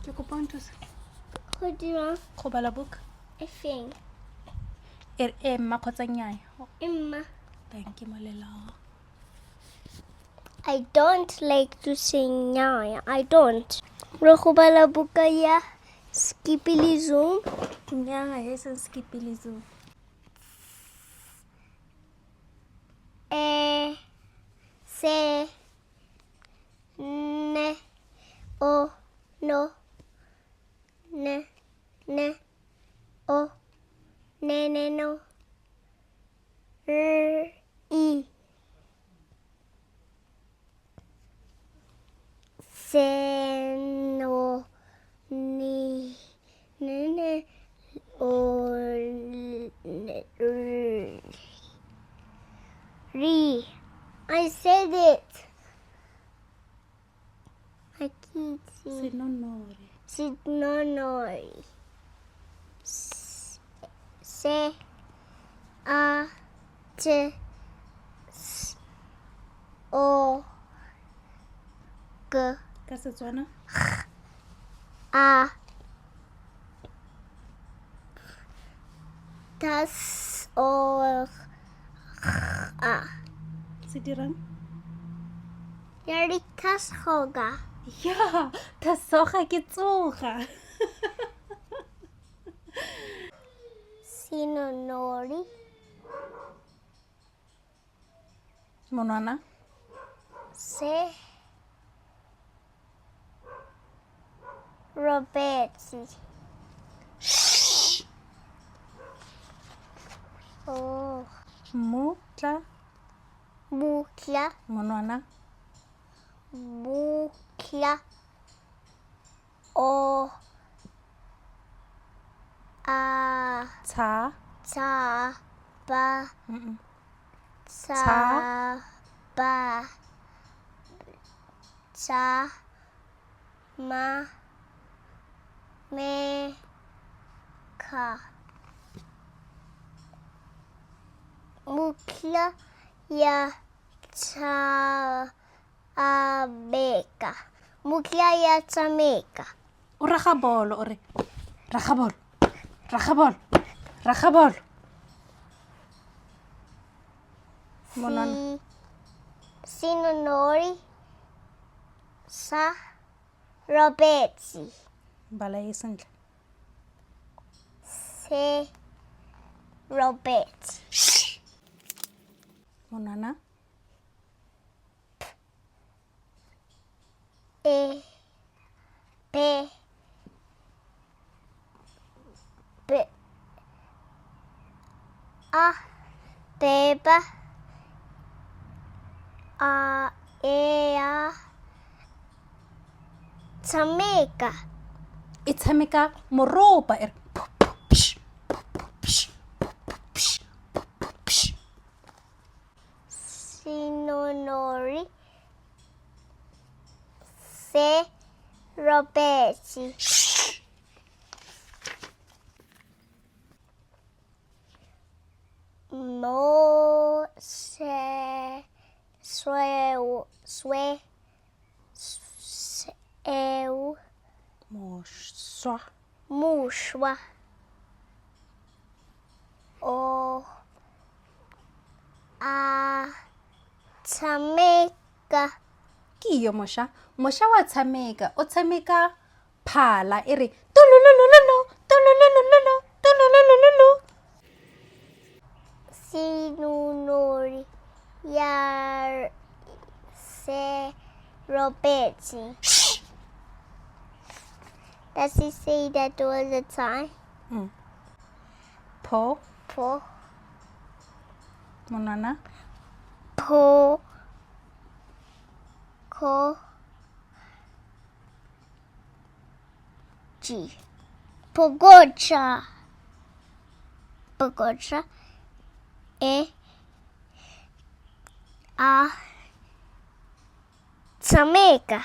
Ke kopa o nthuse Go dira go bala book efeng? mma kgotsa nnyaya Emma. thank you molela I don't like to sing nyaya. I don't. Re go bala buka ya Skippy Zoom. nnyaya e seng skipile zo Se ne o no ne o ne no I se no ni ne o ri. I said it. I can't see. Senonnori Senonnori. Se a t s o g ka Setswana a tas o a se dirang yari tas hoga. ya Tsoga ke Tsoga Senonnori. monwana Se Roberti. Oh, mutla bukla, monwana bukla. O a tsha ta ba Tsha. ba ta ma me ka. Mukla ya ta abeka. Mukla ya tameka. o raga bolo o re raga bolo raga bolo raga bolo monwana Senonnori sa Roberti. bala e sentle Se Roberti. monwana E be be a beba a e a tameka. e tshameka moropa e re Senonnori se Roberti. Mo se sweu eu moswa mushwa. O a tameka. ke iyo moša wa tshameka o tshameka phala e re tololololo tololololo tololololo Senonnori ya se Roberti. Does he say that all the time? pho Po monwana po ko ji pogocha e a tameka.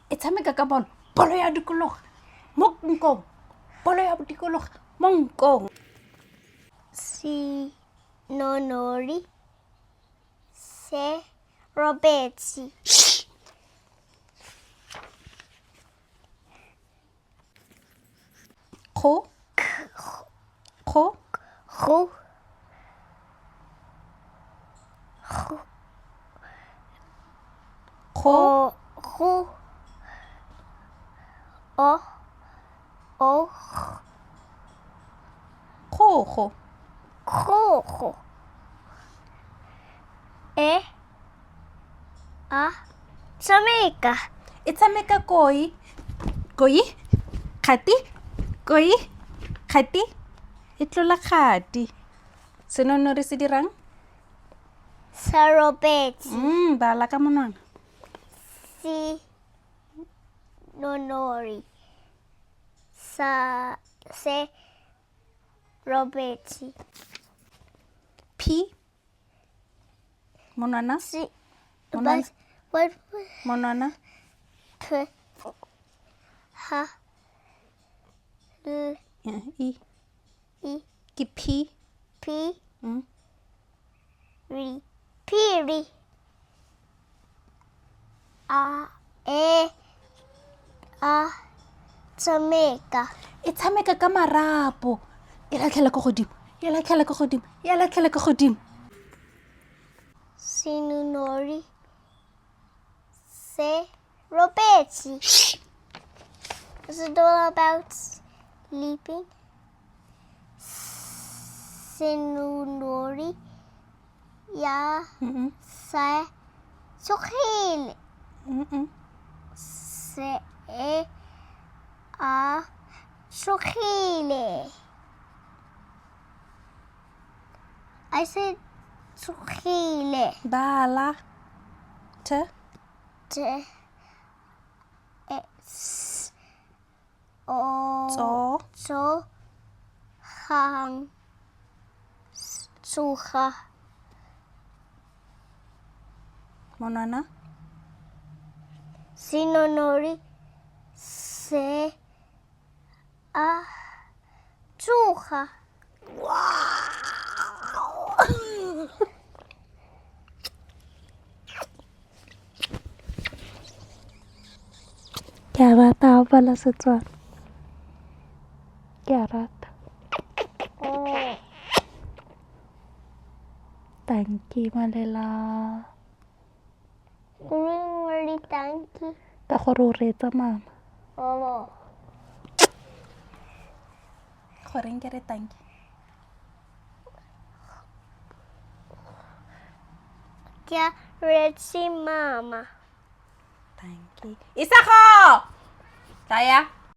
e tshameka ka bolo ya dikologa mo nkong bolo ya dikologa mo nkong Senonnori se Roberti. Kgo. Kgo. Go. Kgo. Go. O. O. Kgogo. Kgogo. E. A. Tshameka. E tshameka koi. Koi. Kgati. Koi. Kgati. E tlola kgati. Senonnori se dirang? Sa robetse. Bala ka monwana. Senonnori. Se robetse. P. Monwana. But what? Monwana. P. Ha. L. I. I. Ke P. P. Ri. Piri. A. E. A. Tshameka. E tshameka ka marapo. E latlhela ko godimo. E latlhela ko godimo. E latlhela ko godimo. Senonnori. Se robetse. Is it all about sleeping? Senonnori. Ja. Se tsogile. Se a tsogile. I said tsogile. Bala. T. T. S. O. Tso. Tso. Hang. Tsoga. Monwana. Senonnori. Se a tsoga. Ke a rata ho bala Setswana. Ke a rata. Tanki Malela. Really tanky. Ka gore o reetsa mama. Oh. Goreng ke re tanki? Ke reetse mama. Tanki. Isago! Kaya?